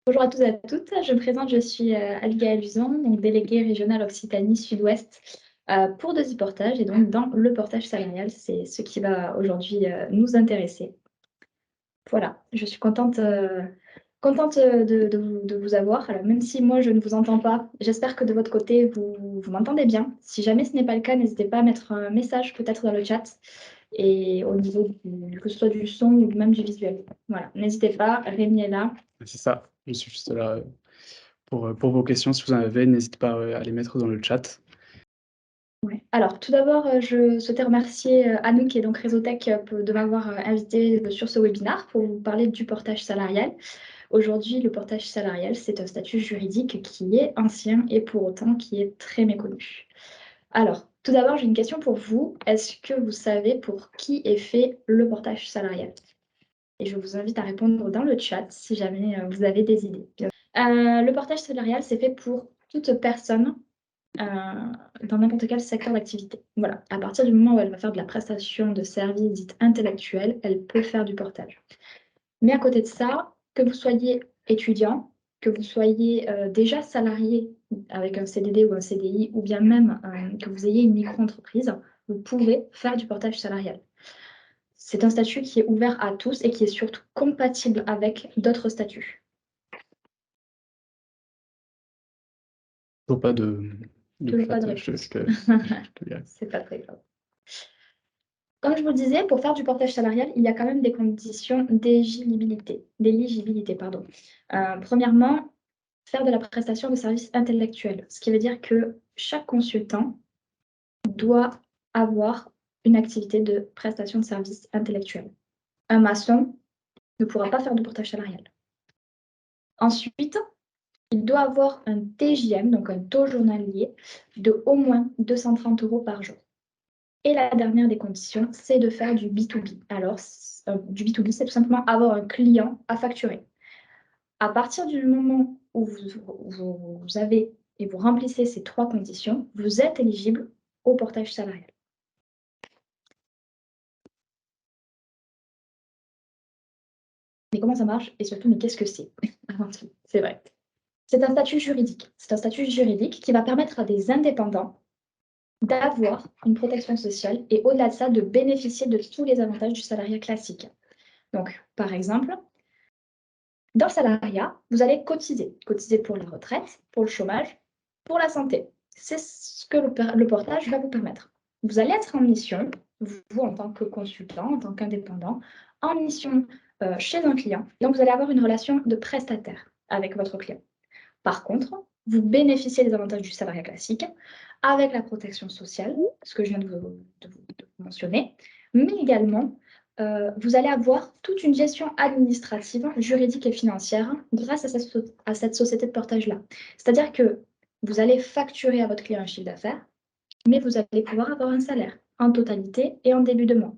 Bonjour à tous et à toutes, je me présente, je suis Abigail Luzon, donc déléguée régionale Occitanie Sud-Ouest pour Dosi Portage et donc dans le portage salarial, c'est ce qui va aujourd'hui nous intéresser. Voilà, je suis contente de vous avoir. Alors même si moi je ne vous entends pas, j'espère que de votre côté vous m'entendez bien. Si jamais ce n'est pas le cas, n'hésitez pas à mettre un message peut-être dans le chat et au niveau que ce soit du son ou même du visuel. Voilà, n'hésitez pas, Rémi est là. C'est ça, je suis juste là pour vos questions. Si vous en avez, n'hésitez pas à les mettre dans le chat. Ouais. Alors, tout d'abord, je souhaitais remercier Anouk, qui est donc Réseautech, de m'avoir invité sur ce webinaire pour vous parler du portage salarial. Aujourd'hui, le portage salarial, c'est un statut juridique qui est ancien et pour autant qui est très méconnu. Alors, tout d'abord, j'ai une question pour vous. Est-ce que vous savez pour qui est fait le portage salarial? Et je vous invite à répondre dans le chat si jamais vous avez des idées. Le portage salarial, c'est fait pour toute personne dans n'importe quel secteur d'activité. Voilà, à partir du moment où elle va faire de la prestation de services dite intellectuelle, elle peut faire du portage. Mais à côté de ça, que vous soyez étudiant, que vous soyez déjà salarié avec un CDD ou un CDI, ou bien même que vous ayez une micro-entreprise, vous pouvez faire du portage salarial. C'est un statut qui est ouvert à tous et qui est surtout compatible avec d'autres statuts. Toujours pas de Toujours pas de chat, réponse. je te dirai. C'est pas très grave. Comme je vous le disais, pour faire du portage salarial, il y a quand même des conditions d'éligibilité, pardon. Premièrement, faire de la prestation de services intellectuels, ce qui veut dire que chaque consultant doit avoir une activité de prestation de services intellectuels. Un maçon ne pourra pas faire de portage salarial. Ensuite, il doit avoir un TJM, donc un taux journalier, de au moins 230 € par jour. Et la dernière des conditions, c'est de faire du B2B. Alors, du B2B, c'est tout simplement avoir un client à facturer. À partir du moment où vous avez et vous remplissez ces 3 conditions, vous êtes éligible au portage salarial. Mais comment ça marche? Et surtout, mais qu'est-ce que c'est? Avant tout, c'est vrai. C'est un statut juridique. C'est un statut juridique qui va permettre à des indépendants d'avoir une protection sociale et au-delà de ça, de bénéficier de tous les avantages du salariat classique. Donc, par exemple, dans le salariat, vous allez cotiser. Cotiser pour la retraite, pour le chômage, pour la santé. C'est ce que le portage va vous permettre. Vous allez être en mission, vous en tant que consultant, en tant qu'indépendant, en mission chez un client. Donc, vous allez avoir une relation de prestataire avec votre client. Par contre, vous bénéficiez des avantages du salariat classique avec la protection sociale, ce que je viens de vous mentionner, mais également vous allez avoir toute une gestion administrative, juridique et financière grâce à cette société de portage-là. C'est-à-dire que vous allez facturer à votre client un chiffre d'affaires, mais vous allez pouvoir avoir un salaire en totalité et en début de mois.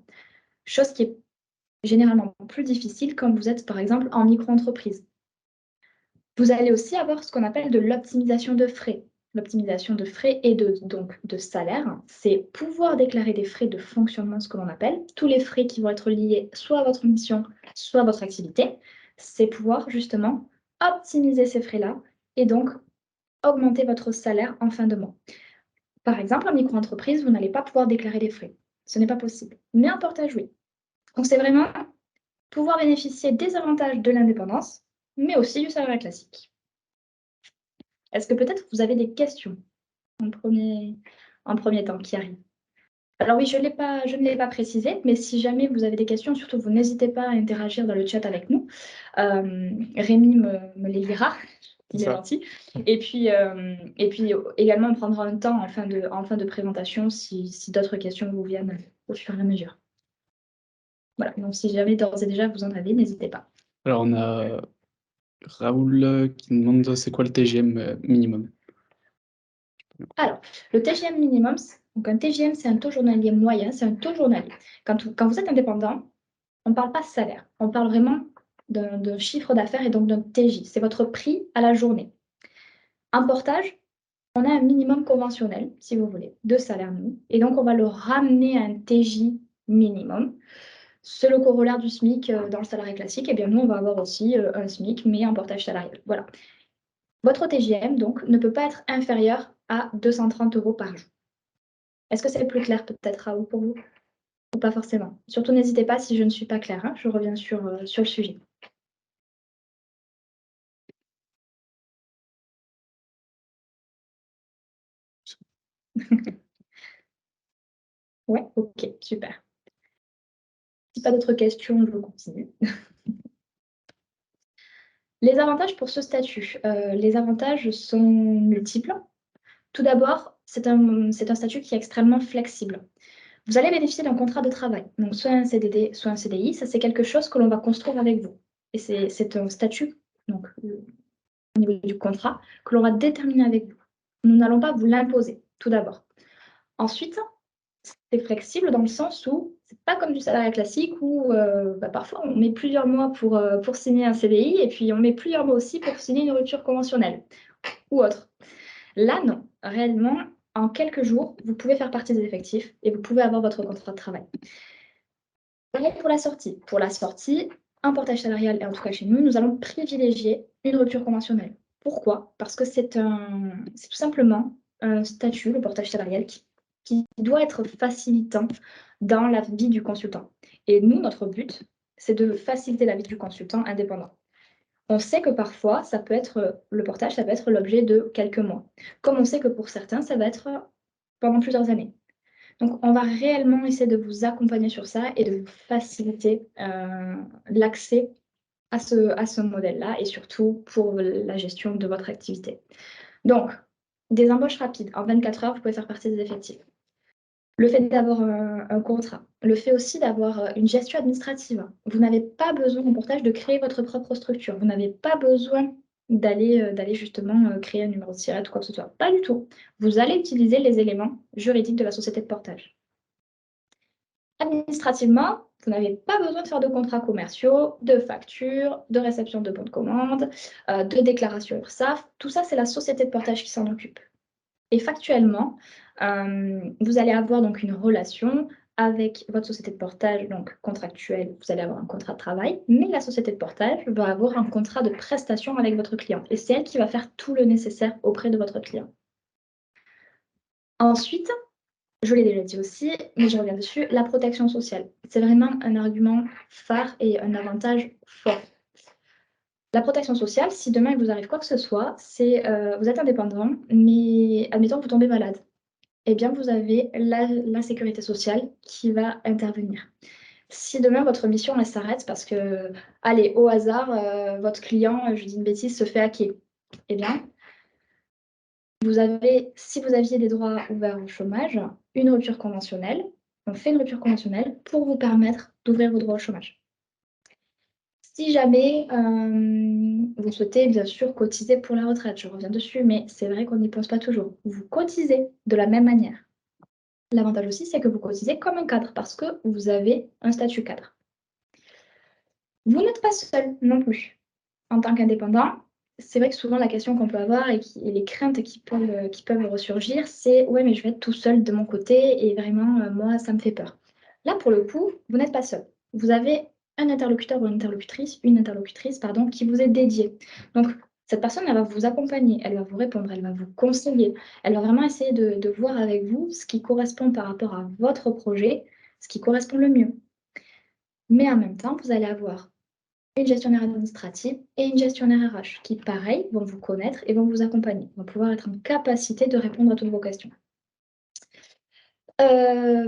Chose qui est généralement plus difficile quand vous êtes, par exemple, en micro-entreprise. Vous allez aussi avoir ce qu'on appelle de l'optimisation de frais. L'optimisation de frais et donc de salaire, c'est pouvoir déclarer des frais de fonctionnement, ce que l'on appelle, tous les frais qui vont être liés soit à votre mission, soit à votre activité. C'est pouvoir justement optimiser ces frais-là et donc augmenter votre salaire en fin de mois. Par exemple, en micro-entreprise, vous n'allez pas pouvoir déclarer des frais. Ce n'est pas possible. Mais en portage, oui. Donc, c'est vraiment pouvoir bénéficier des avantages de l'indépendance, mais aussi du salariat classique. Est-ce que peut-être vous avez des questions en premier temps qui arrivent? Alors oui, je ne l'ai pas précisé, mais si jamais vous avez des questions, surtout vous n'hésitez pas à interagir dans le chat avec nous. Rémi me les lira, il est gentil. Et puis également, on prendra un temps en fin de présentation si d'autres questions vous viennent au fur et à mesure. Voilà, donc si jamais d'ores et déjà vous en avez, n'hésitez pas. Alors, on a Raoul qui nous demande c'est quoi le TGM minimum? Alors, le TGM minimum, donc un TGM, c'est un taux journalier moyen, c'est un taux journalier. Quand vous êtes indépendant, on ne parle pas de salaire, on parle vraiment d'un chiffre d'affaires et donc d'un TJ. C'est votre prix à la journée. En portage, on a un minimum conventionnel, si vous voulez, de salaire nous, et donc on va le ramener à un TJ minimum. C'est le corollaire du SMIC dans le salarié classique. Et bien, nous, on va avoir aussi un SMIC, mais en portage salarial. Voilà. Votre TJM, donc, ne peut pas être inférieur à 230 € par jour. Est-ce que c'est plus clair peut-être, Raoul, pour vous? Ou pas forcément? Surtout, n'hésitez pas si je ne suis pas claire, hein, je reviens sur le sujet. Ouais, ok, super. Si pas d'autres questions, je continue. Les avantages pour ce statut. Les avantages sont multiples. Tout d'abord, c'est un statut qui est extrêmement flexible. Vous allez bénéficier d'un contrat de travail, donc soit un CDD, soit un CDI. Ça, c'est quelque chose que l'on va construire avec vous. Et c'est un statut, donc au niveau du contrat, que l'on va déterminer avec vous. Nous n'allons pas vous l'imposer, tout d'abord. Ensuite, c'est flexible dans le sens où c'est pas comme du salariat classique où parfois on met plusieurs mois pour signer un CDI et puis on met plusieurs mois aussi pour signer une rupture conventionnelle ou autre. Là, non. Réellement, en quelques jours, vous pouvez faire partie des effectifs et vous pouvez avoir votre contrat de travail. Pareil pour la sortie. Pour la sortie, un portage salarial, et en tout cas chez nous, nous allons privilégier une rupture conventionnelle. Pourquoi? Parce que c'est tout simplement un statut, le portage salarial, qui doit être facilitant dans la vie du consultant. Et nous, notre but, c'est de faciliter la vie du consultant indépendant. On sait que parfois, le portage, ça peut être l'objet de quelques mois. Comme on sait que pour certains, ça va être pendant plusieurs années. Donc, on va réellement essayer de vous accompagner sur ça et de vous faciliter l'accès à ce modèle-là et surtout pour la gestion de votre activité. Donc, des embauches rapides. En 24 heures, vous pouvez faire partie des effectifs. Le fait d'avoir un contrat, le fait aussi d'avoir une gestion administrative. Vous n'avez pas besoin en portage de créer votre propre structure. Vous n'avez pas besoin d'aller justement créer un numéro de SIRET ou quoi que ce soit. Pas du tout. Vous allez utiliser les éléments juridiques de la société de portage. Administrativement, vous n'avez pas besoin de faire de contrats commerciaux, de factures, de réception de bons de commande, de déclaration URSSAF. Tout ça, c'est la société de portage qui s'en occupe. Et factuellement, vous allez avoir donc une relation avec votre société de portage, donc contractuelle, vous allez avoir un contrat de travail, mais la société de portage va avoir un contrat de prestation avec votre client. Et c'est elle qui va faire tout le nécessaire auprès de votre client. Ensuite, je l'ai déjà dit aussi, mais je reviens dessus, la protection sociale. C'est vraiment un argument phare et un avantage fort. La protection sociale, si demain il vous arrive quoi que ce soit, vous êtes indépendant, mais admettons que vous tombez malade. Eh bien, vous avez la sécurité sociale qui va intervenir. Si demain votre mission elle s'arrête parce que, allez, au hasard, votre client, je dis une bêtise, se fait hacker, eh bien, si vous aviez des droits ouverts au chômage, une rupture conventionnelle, on fait une rupture conventionnelle pour vous permettre d'ouvrir vos droits au chômage. Si jamais vous souhaitez bien sûr cotiser pour la retraite, je reviens dessus, mais c'est vrai qu'on n'y pense pas toujours. Vous cotisez de la même manière. L'avantage aussi, c'est que vous cotisez comme un cadre parce que vous avez un statut cadre. Vous n'êtes pas seul non plus. En tant qu'indépendant, c'est vrai que souvent la question qu'on peut avoir et les craintes qui peuvent ressurgir, c'est ouais, mais je vais être tout seul de mon côté et vraiment, moi, ça me fait peur. Là, pour le coup, vous n'êtes pas seul. Vous avez un interlocuteur ou une interlocutrice, pardon, qui vous est dédiée. Donc, cette personne, elle va vous accompagner, elle va vous répondre, elle va vous conseiller, elle va vraiment essayer de voir avec vous ce qui correspond par rapport à votre projet, ce qui correspond le mieux. Mais en même temps, vous allez avoir une gestionnaire administrative et une gestionnaire RH qui, pareil, vont vous connaître et vont vous accompagner, vont pouvoir être en capacité de répondre à toutes vos questions.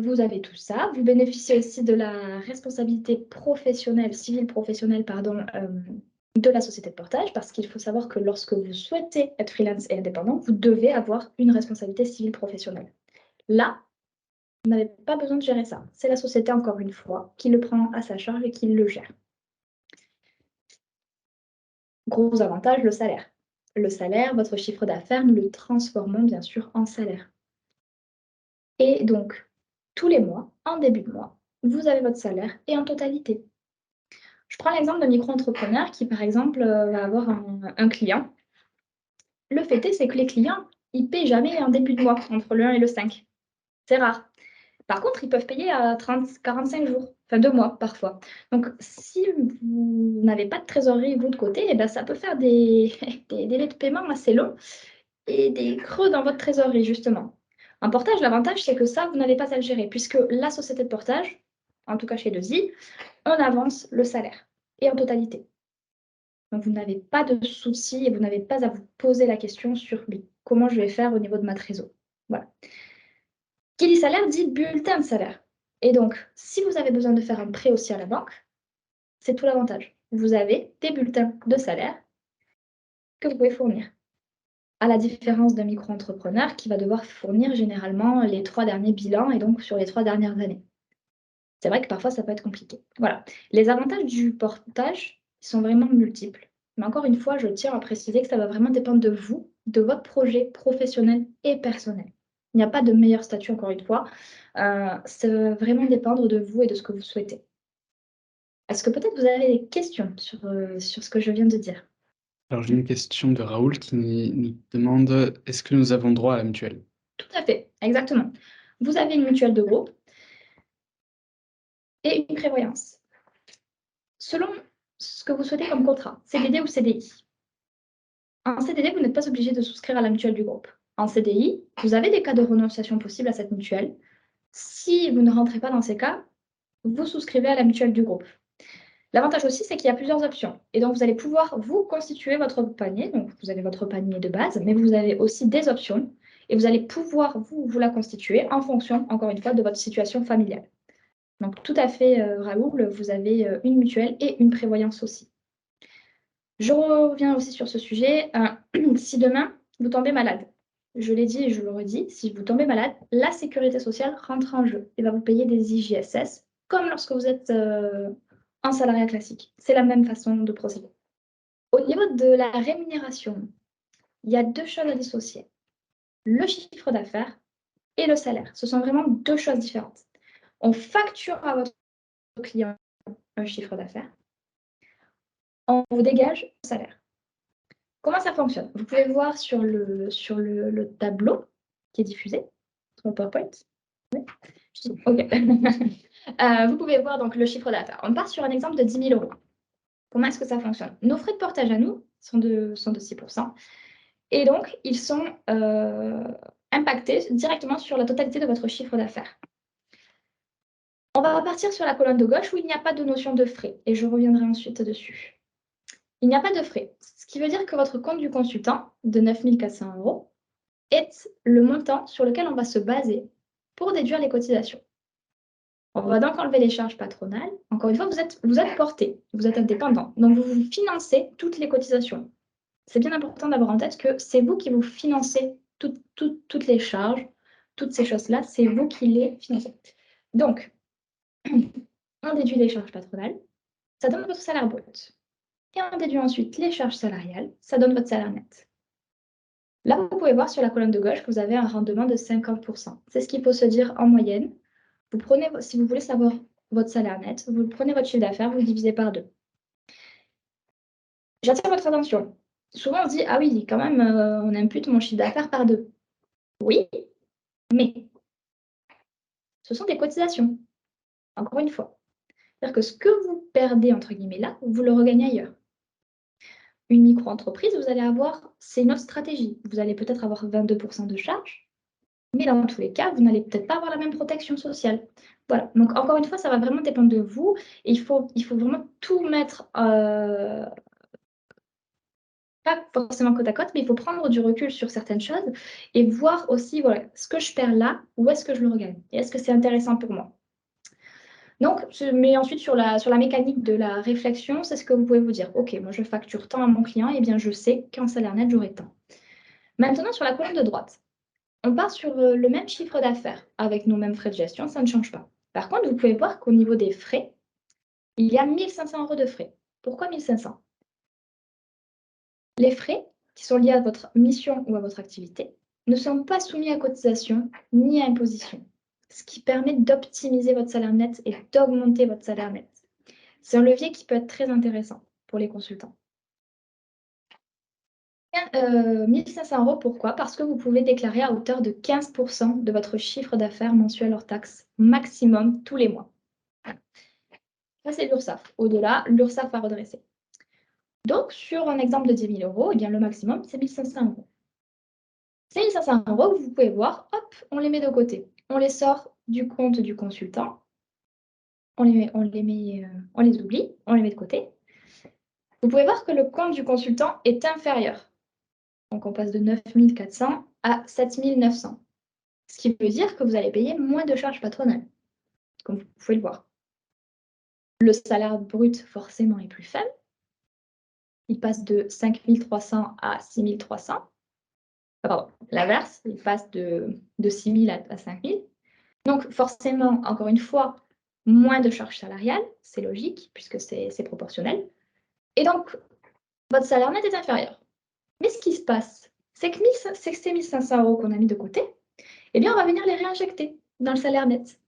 Vous avez tout ça. Vous bénéficiez aussi de la responsabilité professionnelle, civile professionnelle, pardon, de la société de portage, parce qu'il faut savoir que lorsque vous souhaitez être freelance et indépendant, vous devez avoir une responsabilité civile professionnelle. Là, vous n'avez pas besoin de gérer ça. C'est la société, encore une fois, qui le prend à sa charge et qui le gère. Gros avantage, le salaire. Le salaire, votre chiffre d'affaires, nous le transformons bien sûr en salaire. Et donc, tous les mois, en début de mois, vous avez votre salaire et en totalité. Je prends l'exemple d'un micro-entrepreneur qui, par exemple, va avoir un client. Le fait est, c'est que les clients, ils ne paient jamais en début de mois, entre le 1 et le 5. C'est rare. Par contre, ils peuvent payer à 45 jours, enfin 2 mois parfois. Donc, si vous n'avez pas de trésorerie, vous, de côté, eh ben, ça peut faire des délais de paiement assez longs et des creux dans votre trésorerie, justement. En portage, l'avantage, c'est que ça, vous n'avez pas à le gérer, puisque la société de portage, en tout cas chez 2i, on avance le salaire, et en totalité. Donc, vous n'avez pas de souci et vous n'avez pas à vous poser la question sur comment je vais faire au niveau de ma trésor. Voilà. Qui dit salaire dit bulletin de salaire. Et donc, si vous avez besoin de faire un prêt aussi à la banque, c'est tout l'avantage. Vous avez des bulletins de salaire que vous pouvez fournir. À la différence d'un micro-entrepreneur qui va devoir fournir généralement les 3 derniers bilans et donc sur les 3 dernières années. C'est vrai que parfois ça peut être compliqué. Voilà. Les avantages du portage sont vraiment multiples. Mais encore une fois, je tiens à préciser que ça va vraiment dépendre de vous, de votre projet professionnel et personnel. Il n'y a pas de meilleur statut, encore une fois. Ça va vraiment dépendre de vous et de ce que vous souhaitez. Est-ce que peut-être vous avez des questions sur ce que je viens de dire? Alors j'ai une question de Raoul qui nous demande: «Est-ce que nous avons droit à la mutuelle?» Tout à fait, exactement. Vous avez une mutuelle de groupe et une prévoyance. Selon ce que vous souhaitez comme contrat, CDD ou CDI. En CDD, vous n'êtes pas obligé de souscrire à la mutuelle du groupe. En CDI, vous avez des cas de renonciation possibles à cette mutuelle. Si vous ne rentrez pas dans ces cas, vous souscrivez à la mutuelle du groupe. L'avantage aussi, c'est qu'il y a plusieurs options. Et donc, vous allez pouvoir vous constituer votre panier. Donc, vous avez votre panier de base, mais vous avez aussi des options. Et vous allez pouvoir vous la constituer en fonction, encore une fois, de votre situation familiale. Donc, tout à fait, Raoul, vous avez une mutuelle et une prévoyance aussi. Je reviens aussi sur ce sujet. Si demain, vous tombez malade, je l'ai dit et je le redis, si vous tombez malade, la sécurité sociale rentre en jeu et va vous payer des IJSS comme lorsque vous êtes un salariat classique. C'est la même façon de procéder. Au niveau de la rémunération, il y a 2 choses à dissocier. Le chiffre d'affaires et le salaire. Ce sont vraiment 2 choses différentes. On facture à votre client un chiffre d'affaires. On vous dégage le salaire. Comment ça fonctionne? Vous pouvez voir sur le tableau qui est diffusé sur le PowerPoint. Oui. OK. Vous pouvez voir donc le chiffre d'affaires. On part sur un exemple de 10 000 €. Comment est-ce que ça fonctionne? Nos frais de portage à nous sont de 6 et donc ils sont impactés directement sur la totalité de votre chiffre d'affaires. On va repartir sur la colonne de gauche où il n'y a pas de notion de frais et je reviendrai ensuite dessus. Il n'y a pas de frais, ce qui veut dire que votre compte du consultant de 9 400 € est le montant sur lequel on va se baser pour déduire les cotisations. On va donc enlever les charges patronales. Encore une fois, vous êtes porté, vous êtes indépendant, donc vous financez toutes les cotisations. C'est bien important d'avoir en tête que c'est vous qui vous financez toutes les charges, toutes ces choses-là, c'est vous qui les financez. Donc, on déduit les charges patronales, ça donne votre salaire brut. Et on déduit ensuite les charges salariales, ça donne votre salaire net. Là, vous pouvez voir sur la colonne de gauche que vous avez un rendement de 50%. C'est ce qu'il faut se dire en moyenne. Vous prenez, si vous voulez savoir votre salaire net, vous prenez votre chiffre d'affaires, vous le divisez par 2. J'attire votre attention. Souvent, on se dit, ah oui, quand même, on impute mon chiffre d'affaires par 2. Oui, mais ce sont des cotisations, encore une fois. C'est-à-dire que ce que vous perdez, entre guillemets, là, vous le regagnez ailleurs. Une micro-entreprise, vous allez avoir, c'est une autre stratégie. Vous allez peut-être avoir 22% de charges, mais dans tous les cas, vous n'allez peut-être pas avoir la même protection sociale. Voilà, donc encore une fois, ça va vraiment dépendre de vous et il faut vraiment tout mettre, pas forcément côte à côte, mais il faut prendre du recul sur certaines choses et voir aussi, voilà, ce que je perds là, où est-ce que je le regagne? Et est-ce que c'est intéressant pour moi? Donc, mais ensuite sur la mécanique de la réflexion, c'est ce que vous pouvez vous dire. OK, moi je facture tant à mon client, et bien je sais qu'en salaire net, j'aurai tant. Maintenant, sur la colonne de droite, on part sur le même chiffre d'affaires avec nos mêmes frais de gestion, ça ne change pas. Par contre, vous pouvez voir qu'au niveau des frais, il y a 1 500 € de frais. Pourquoi 1 500? Les frais qui sont liés à votre mission ou à votre activité ne sont pas soumis à cotisation ni à imposition, ce qui permet d'optimiser votre salaire net et d'augmenter votre salaire net. C'est un levier qui peut être très intéressant pour les consultants. 1 500 €, pourquoi? Parce que vous pouvez déclarer à hauteur de 15 % de votre chiffre d'affaires mensuel hors taxe, maximum tous les mois. Voilà. Ça, c'est l'URSSAF. Au-delà, l'URSSAF va redresser. Donc, sur un exemple de 10 000 €, eh bien, le maximum, c'est 1 500 €. Ces 1 500 €, vous pouvez voir, hop, on les met de côté. On les sort du compte du consultant. On les oublie, on les met de côté. Vous pouvez voir que le compte du consultant est inférieur. Donc, on passe de 9 400 à 7 900. Ce qui veut dire que vous allez payer moins de charges patronales, comme vous pouvez le voir. Le salaire brut, forcément, est plus faible. Il passe de 5 300 à 6 300. Pardon, l'inverse, il passe de 6 000 à 5 000. Donc, forcément, encore une fois, moins de charges salariales, c'est logique, puisque c'est proportionnel. Et donc, votre salaire net est inférieur. Mais ce qui se passe, c'est que ces 1 500 € qu'on a mis de côté, eh bien, on va venir les réinjecter dans le salaire net,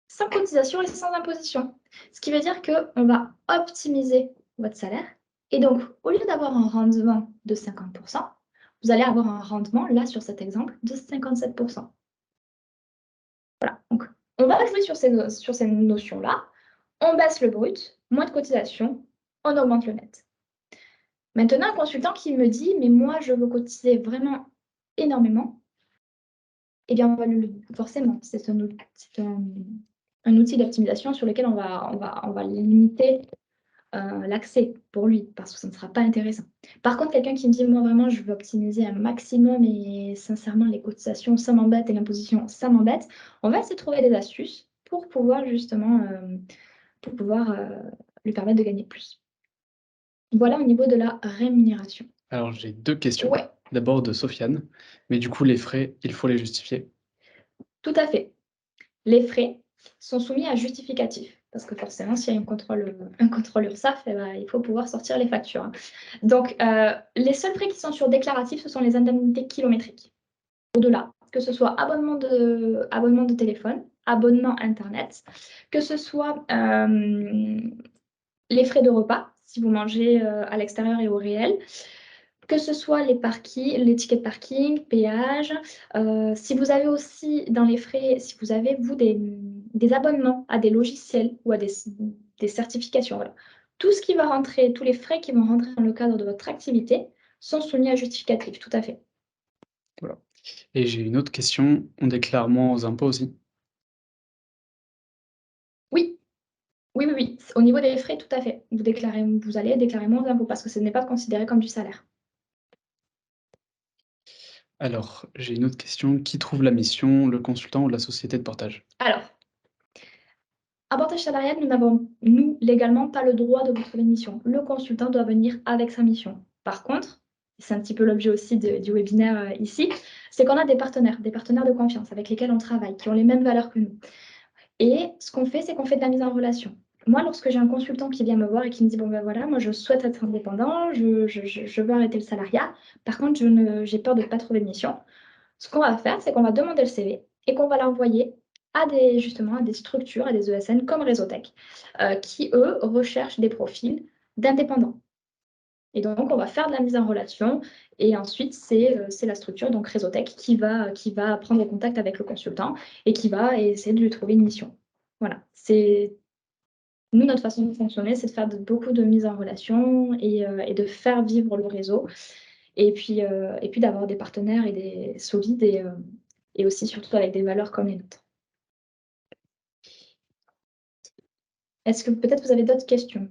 sans cotisation et sans imposition. Ce qui veut dire qu'on va optimiser votre salaire. Et donc, au lieu d'avoir un rendement de 50 %, vous allez avoir un rendement, là, sur cet exemple, de 57 %. Voilà. Donc, on va jouer sur ces notions-là. On baisse le brut, moins de cotisation, on augmente le net. Maintenant, un consultant qui me dit « mais moi, je veux cotiser vraiment énormément », eh bien, forcément, c'est un outil d'optimisation sur lequel on va limiter l'accès pour lui, parce que ça ne sera pas intéressant. Par contre, quelqu'un qui me dit « moi, vraiment, je veux optimiser un maximum et sincèrement, les cotisations, ça m'embête et l'imposition, ça m'embête », on va essayer de trouver des astuces pour pouvoir justement lui permettre de gagner plus. Voilà au niveau de la rémunération. Alors j'ai 2 questions. Ouais, D'abord de Sofiane, mais du coup les frais, il faut les justifier? tout à fait. Les frais sont soumis à justificatif, parce que forcément, s'il y a un contrôle URSSAF, eh ben, il faut pouvoir sortir les factures, hein. Donc, les seuls frais qui sont sur déclaratif, ce sont les indemnités kilométriques. Au-delà, que ce soit abonnement de téléphone, abonnement internet, que ce soit les frais de repas, si vous mangez à l'extérieur et au réel, que ce soit les tickets de parking, péage. Si vous avez aussi dans les frais, si vous avez, vous, des abonnements à des logiciels ou à des certifications, voilà. Tout ce qui va rentrer, tous les frais qui vont rentrer dans le cadre de votre activité sont soumis à justificatif, tout à fait. Voilà. Et j'ai une autre question, on déclare moins aux impôts aussi? Oui, oui, oui, oui. Au niveau des frais, tout à fait. Vous allez déclarer moins d'impôts parce que ce n'est pas considéré comme du salaire. Alors, j'ai une autre question, qui trouve la mission, le consultant ou la société de portage? Alors, en portage salarial, nous n'avons, nous, légalement, pas le droit de vous trouver une mission. Le consultant doit venir avec sa mission. Par contre, c'est un petit peu l'objet aussi du webinaire ici, c'est qu'on a des partenaires de confiance avec lesquels on travaille, qui ont les mêmes valeurs que nous. Et ce qu'on fait, c'est qu'on fait de la mise en relation. Moi, lorsque j'ai un consultant qui vient me voir et qui me dit « bon ben voilà, moi je souhaite être indépendant, je veux arrêter le salariat, par contre j'ai peur de ne pas trouver de mission », ce qu'on va faire, c'est qu'on va demander le CV et qu'on va l'envoyer à des structures, à des ESN comme Réseautech, qui, eux, recherchent des profils d'indépendants. Et donc, on va faire de la mise en relation et ensuite, c'est la structure, donc Réseautech, qui va prendre contact avec le consultant et qui va essayer de lui trouver une mission. Voilà. Nous, notre façon de fonctionner, c'est de faire beaucoup de mise en relation et de faire vivre le réseau. Et puis d'avoir des partenaires et des solides et aussi surtout avec des valeurs comme les nôtres. Est-ce que peut-être vous avez d'autres questions?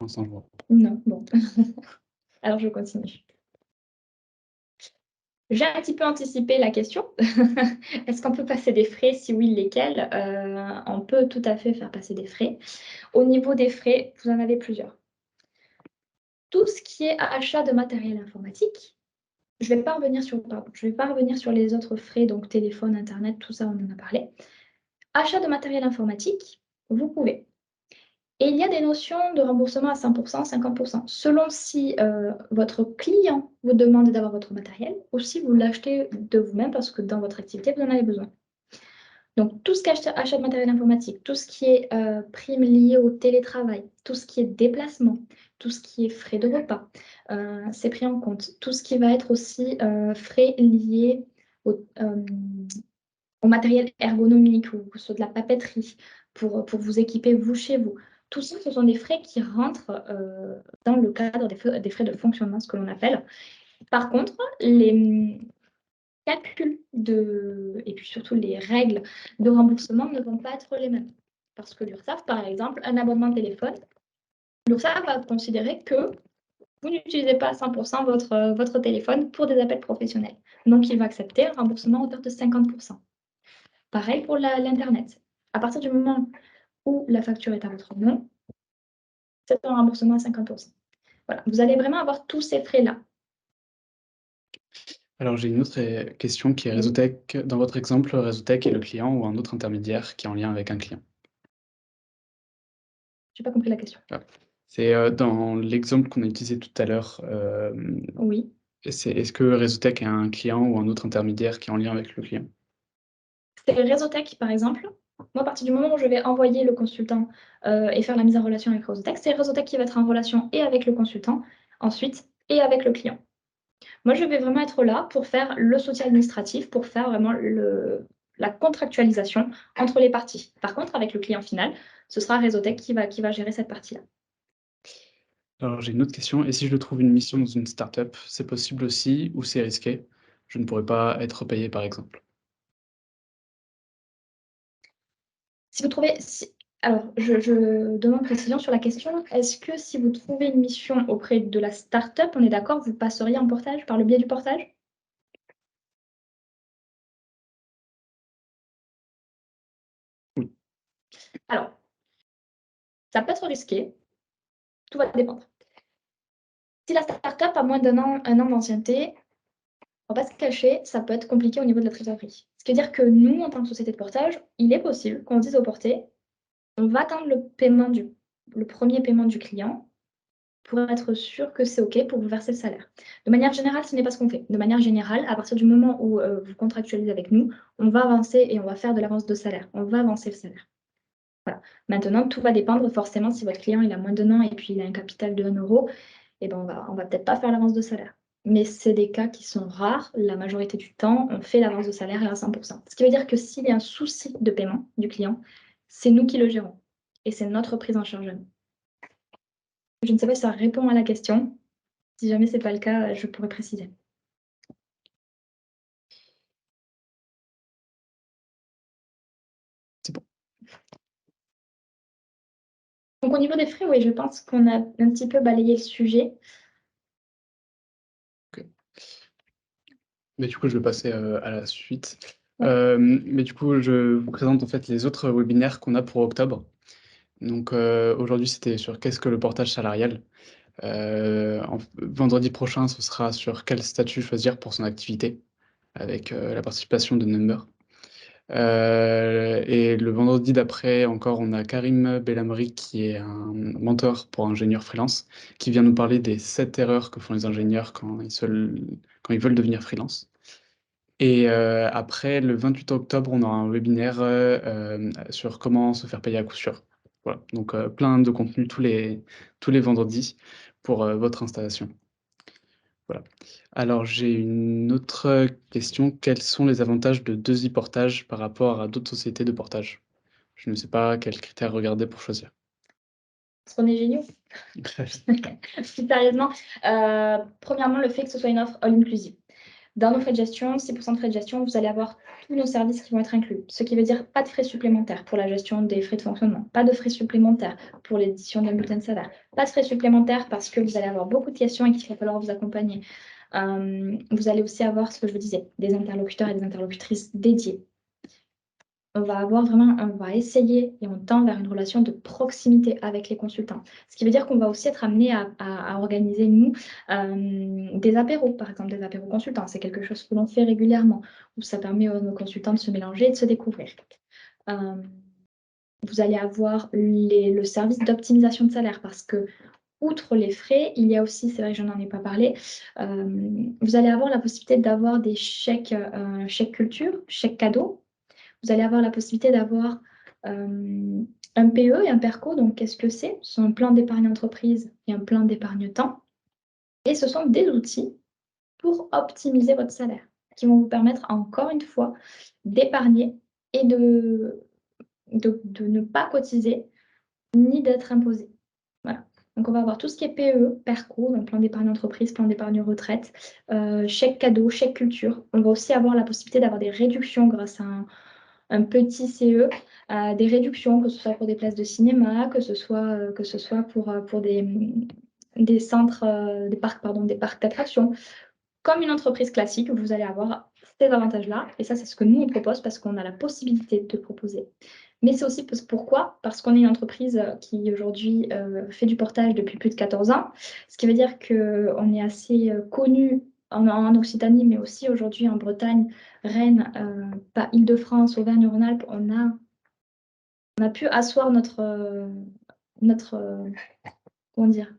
Sans le voir. Non, bon. Alors je continue. J'ai un petit peu anticipé la question. Est-ce qu'on peut passer des frais? Si oui, lesquels? On peut tout à fait faire passer des frais. Au niveau des frais, vous en avez plusieurs. Tout ce qui est achat de matériel informatique, je ne vais pas revenir sur les autres frais, donc téléphone, internet, tout ça, on en a parlé. Achat de matériel informatique, vous pouvez. Et il y a des notions de remboursement à 100 %, 50 %, selon si votre client vous demande d'avoir votre matériel ou si vous l'achetez de vous-même parce que dans votre activité, vous en avez besoin. Donc, tout ce qui est achat de matériel informatique, tout ce qui est prime liée au télétravail, tout ce qui est déplacement, tout ce qui est frais de repas, c'est pris en compte. Tout ce qui va être aussi frais liés au matériel ergonomique ou sur de la papeterie pour vous équiper, vous, chez vous. Tout ça, ce sont des frais qui rentrent dans le cadre des frais de fonctionnement, ce que l'on appelle. Par contre, les calculs et puis surtout les règles de remboursement ne vont pas être les mêmes. Parce que l'URSSAF, par exemple, un abonnement de téléphone, l'URSSAF va considérer que vous n'utilisez pas à 100% votre téléphone pour des appels professionnels. Donc, il va accepter un remboursement à hauteur de 50%. Pareil pour l'Internet. À partir du moment où la facture est à votre nom, c'est un remboursement à 50%. Voilà. Vous allez vraiment avoir tous ces frais-là. Alors, j'ai une autre question qui est Réseautech. Dans votre exemple, Réseautech est le client ou un autre intermédiaire qui est en lien avec un client? Je n'ai pas compris la question. C'est dans l'exemple qu'on a utilisé tout à l'heure, Oui. est-ce que Réseautech est un client ou un autre intermédiaire qui est en lien avec le client? C'est Réseautech, par exemple. Moi, à partir du moment où je vais envoyer le consultant et faire la mise en relation avec Réseautech, c'est Réseautech qui va être en relation et avec le consultant, ensuite, et avec le client. Moi, je vais vraiment être là pour faire le soutien administratif, pour faire vraiment la contractualisation entre les parties. Par contre, avec le client final, ce sera Réseautech qui va gérer cette partie-là. Alors, j'ai une autre question. Et si je trouve une mission dans une startup, c'est possible aussi ou c'est risqué? Je ne pourrais pas être payé, par exemple. Si vous trouvez... Alors, je demande précision sur la question. Est-ce que si vous trouvez une mission auprès de la startup, on est d'accord, vous passeriez en portage par le biais du portage? Oui. Alors, ça peut être risqué. Tout va dépendre. Si la startup a moins un an d'ancienneté, on va pas se cacher, ça peut être compliqué au niveau de la trésorerie. Ce qui veut dire que nous, en tant que société de portage, il est possible qu'on dise au porté, on va attendre le premier paiement du client pour être sûr que c'est OK pour vous verser le salaire. De manière générale, ce n'est pas ce qu'on fait. De manière générale, à partir du moment où vous contractualisez avec nous, on va avancer et on va faire de l'avance de salaire. On va avancer le salaire. Voilà. Maintenant, tout va dépendre forcément si votre client il a moins de an et puis il a un capital de 1 euro, et ben on va peut-être pas faire l'avance de salaire. Mais c'est des cas qui sont rares. La majorité du temps, on fait l'avance de salaire à 100%. Ce qui veut dire que s'il y a un souci de paiement du client, c'est nous qui le gérons. Et c'est notre prise en charge à nous. Je ne sais pas si ça répond à la question. Si jamais ce n'est pas le cas, je pourrais préciser. C'est bon. Donc au niveau des frais, oui, je pense qu'on a un petit peu balayé le sujet. OK. Mais du coup, je vais passer à la suite. Ouais. Mais du coup, je vous présente en fait les autres webinaires qu'on a pour octobre. Donc aujourd'hui, c'était sur qu'est-ce que le portage salarial. Vendredi prochain, ce sera sur quel statut choisir pour son activité, avec la participation de Number. Et le vendredi d'après encore, on a Karim Bellamri, qui est un mentor pour ingénieurs freelance, qui vient nous parler des 7 erreurs que font les ingénieurs quand ils veulent devenir freelance. Et après, le 28 octobre, on aura un webinaire sur comment se faire payer à coup sûr. Voilà, donc plein de contenu tous les vendredis pour votre installation. Voilà. Alors, j'ai une autre question. Quels sont les avantages de 2i-Portage par rapport à d'autres sociétés de portage? Je ne sais pas quels critères regarder pour choisir. Parce qu'on est géniaux. Plus sérieusement, premièrement, le fait que ce soit une offre all-inclusive. Dans nos frais de gestion, 6% de frais de gestion, vous allez avoir tous nos services qui vont être inclus. Ce qui veut dire pas de frais supplémentaires pour la gestion des frais de fonctionnement, pas de frais supplémentaires pour l'édition d'un bulletin de salaire, pas de frais supplémentaires parce que vous allez avoir beaucoup de questions et qu'il va falloir vous accompagner. Vous allez aussi avoir, ce que je vous disais, des interlocuteurs et des interlocutrices dédiés. On va essayer et on tend vers une relation de proximité avec les consultants. Ce qui veut dire qu'on va aussi être amené à organiser, nous, des apéros, par exemple, des apéros consultants. C'est quelque chose que l'on fait régulièrement, où ça permet aux nos consultants de se mélanger et de se découvrir. Vous allez avoir le service d'optimisation de salaire parce que, outre les frais, il y a aussi, c'est vrai que je n'en ai pas parlé, vous allez avoir la possibilité d'avoir des chèques culture, chèques cadeaux, Vous allez avoir la possibilité d'avoir un PE et un PERCO. Donc, qu'est-ce que c'est? Ce sont un plan d'épargne entreprise et un plan d'épargne temps. Et ce sont des outils pour optimiser votre salaire, qui vont vous permettre, encore une fois, d'épargner et de ne pas cotiser, ni d'être imposé. Voilà. Donc, on va avoir tout ce qui est PE, PERCO, donc plan d'épargne entreprise, plan d'épargne retraite, chèque cadeau, chèque culture. On va aussi avoir la possibilité d'avoir des réductions grâce à un petit CE, des réductions, que ce soit pour des places de cinéma, que ce soit pour des centres, des parcs, pardon, des parcs d'attractions. Comme une entreprise classique, vous allez avoir ces avantages-là. Et ça, c'est ce que nous, on propose parce qu'on a la possibilité de proposer. Mais c'est aussi pourquoi? Parce qu'on est une entreprise qui aujourd'hui fait du portage depuis plus de 14 ans. Ce qui veut dire qu'on est assez connu en Occitanie, mais aussi aujourd'hui en Bretagne, Rennes, pas Île-de-France, Auvergne-Rhône-Alpes. On a pu asseoir notre comment dire?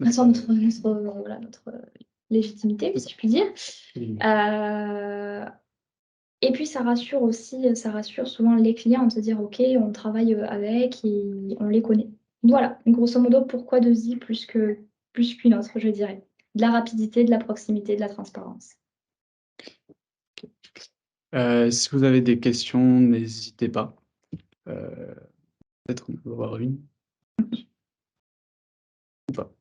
Asseoir notre légitimité, si je puis dire. Et puis ça rassure aussi, ça rassure souvent les clients de se dire ok, on travaille avec et on les connaît. Voilà, grosso modo, pourquoi Dezi plus qu'une autre, je dirais. De la rapidité, de la proximité, de la transparence. Si vous avez des questions, n'hésitez pas. Peut-être on va avoir une. Ou pas.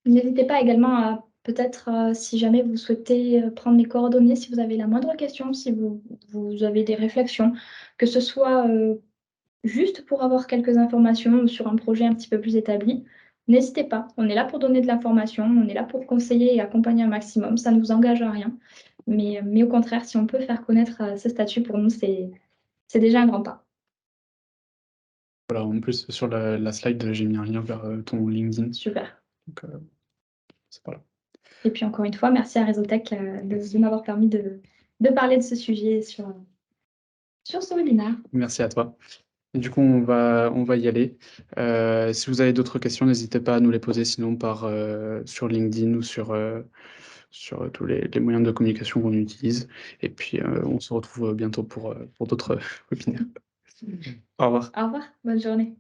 N'hésitez pas également à peut-être, si jamais vous souhaitez prendre mes coordonnées, si vous avez la moindre question, si vous avez des réflexions, que ce soit juste pour avoir quelques informations sur un projet un petit peu plus établi, n'hésitez pas. On est là pour donner de l'information, on est là pour conseiller et accompagner un maximum. Ça ne vous engage à rien. Mais au contraire, si on peut faire connaître ce statut, pour nous, c'est déjà un grand pas. Voilà, en plus, sur la slide, j'ai mis un lien vers ton LinkedIn. Super. Donc, c'est pas là. Et puis encore une fois, merci à Réseautech de m'avoir permis de parler de ce sujet sur ce webinaire. Merci à toi. Et du coup, on va y aller. Si vous avez d'autres questions, n'hésitez pas à nous les poser, sinon sur LinkedIn ou sur tous les moyens de communication qu'on utilise. Et puis, on se retrouve bientôt pour d'autres webinaires. Au revoir. Au revoir, bonne journée.